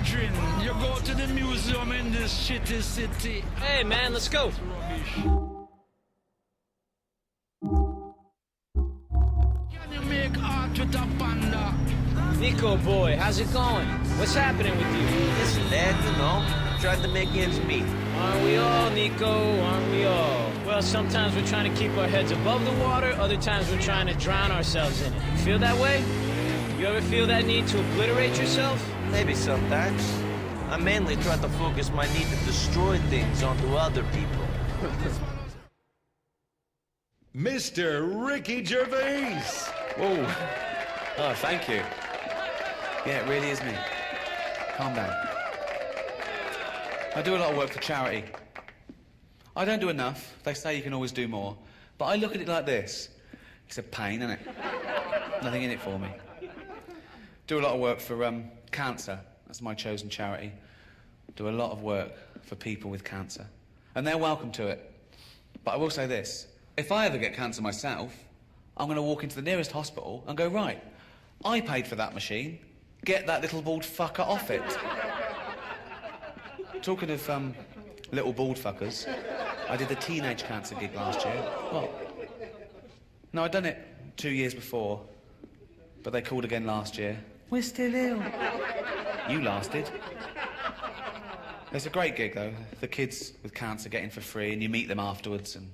brethren, you go to the museum in this shitty city. Hey, man, let's go. Can you make art with a panda? Nico, boy, how's it going? What's happening with you? Listen, lad, you know, trying to make ends meet. Aren't we all, Nico? Aren't we all? Well, sometimes we're trying to keep our heads above the water, other times we're trying to drown ourselves in it. You feel that way? You ever feel that need to obliterate yourself? Maybe sometimes. I mainly try to focus my need to destroy things onto other people. Mr. Ricky Gervais! Whoa. Oh, thank you. Yeah, it really is me. Calm down. I do a lot of work for charity. I don't do enough. They say you can always do more. But I look at it like this. It's a pain, isn't it? Nothing in it for me. Do a lot of work for cancer. That's my chosen charity. Do a lot of work for people with cancer. And they're welcome to it. But I will say this. If I ever get cancer myself, I'm going to walk into the nearest hospital and go, right, I paid for that machine. Get that little bald fucker off it. Talking of little bald fuckers, I did the teenage cancer gig last year. Well, no, I'd done it 2 years before, but they called again last year. We're still ill. You lasted. It's a great gig, though. The kids with cancer get in for free, and you meet them afterwards, and,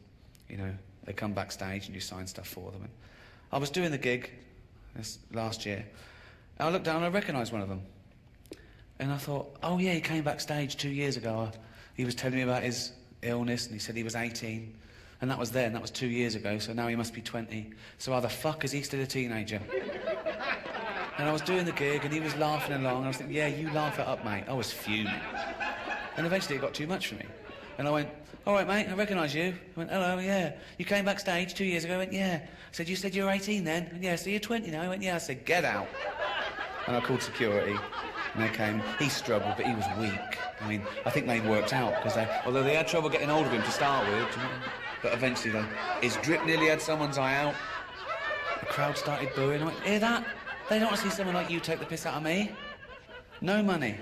you know, they come backstage and you sign stuff for them. And I was doing the gig this last year, and I looked down and I recognised one of them. And I thought, oh yeah, he came backstage 2 years ago. He was telling me about his illness, and he said he was 18. And that was then, that was 2 years ago, so now he must be 20. So how the fuck is he still a teenager? And I was doing the gig, and he was laughing along, and I was thinking, yeah, you laugh it up, mate. I was fuming. And eventually it got too much for me. And I went, all right, mate, I recognise you. I went, hello, yeah. You came backstage 2 years ago? I went, yeah. I said, you said you were 18 then? And yeah, so you're 20 now? I went, yeah. I said, get out. And I called security, and they came. He struggled, but he was weak. I mean, I think they'd worked out, because although they had trouble getting hold of him to start with, but eventually his drip nearly had someone's eye out. The crowd started booing. I went, hear that? They don't want to see someone like you take the piss out of me. No money.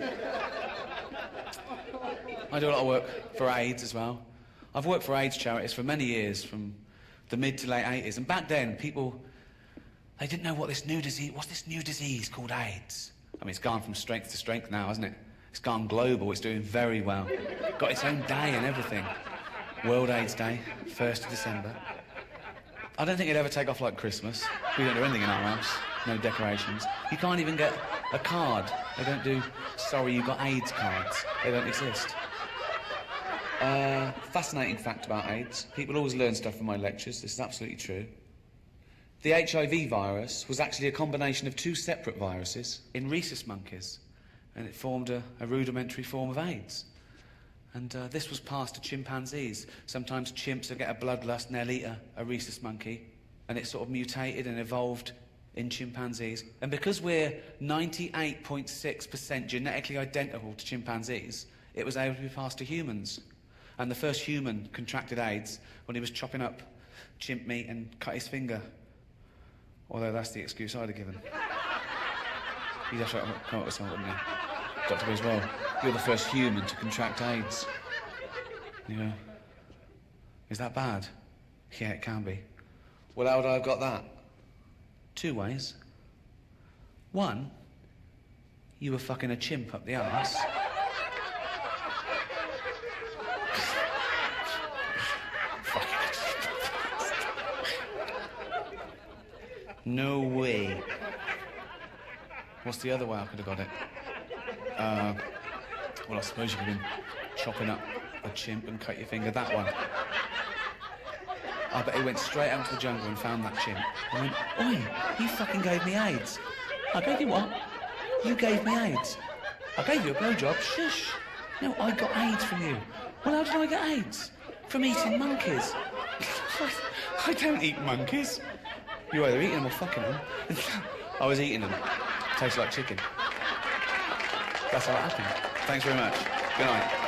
I do a lot of work for AIDS as well. I've worked for AIDS charities for many years, from the mid to late 80s. And back then, people, they didn't know what's this new disease called AIDS? I mean, it's gone from strength to strength now, hasn't it? It's gone global, it's doing very well. Got its own day and everything. World AIDS Day, 1st of December. I don't think it'd ever take off like Christmas. We don't do anything in our house. No decorations. You can't even get a card. They don't do, sorry, you got AIDS cards. They don't exist. Fascinating fact about AIDS. People always learn stuff from my lectures. This is absolutely true. The HIV virus was actually a combination of two separate viruses in rhesus monkeys, and it formed a rudimentary form of AIDS. And this was passed to chimpanzees. Sometimes chimps will get a bloodlust and they'll eat a rhesus monkey, and it sort of mutated and evolved in chimpanzees. And because we're 98.6% genetically identical to chimpanzees, it was able to be passed to humans. And the first human contracted AIDS when he was chopping up chimp meat and cut his finger. Although that's the excuse I'd have given. You'd have to come up with something, wouldn't you? Dr. Boswell, you're the first human to contract AIDS. You know, is that bad? Yeah, it can be. Well, how would I have got that? 2 ways. One, you were fucking a chimp up the arse. No way. What's the other way I could have got it? Well, I suppose you could have been chopping up a chimp and cut your finger. That one. I bet he went straight out into the jungle and found that chimp. I went, oi, you fucking gave me AIDS. I gave you what? You gave me AIDS. I gave you a blowjob. Shush. No, I got AIDS from you. Well, how did I get AIDS? From eating monkeys. I don't eat monkeys. You're either eating them or fucking them. I was eating them. Tastes like chicken. That's how it happened. Thanks very much. Good night.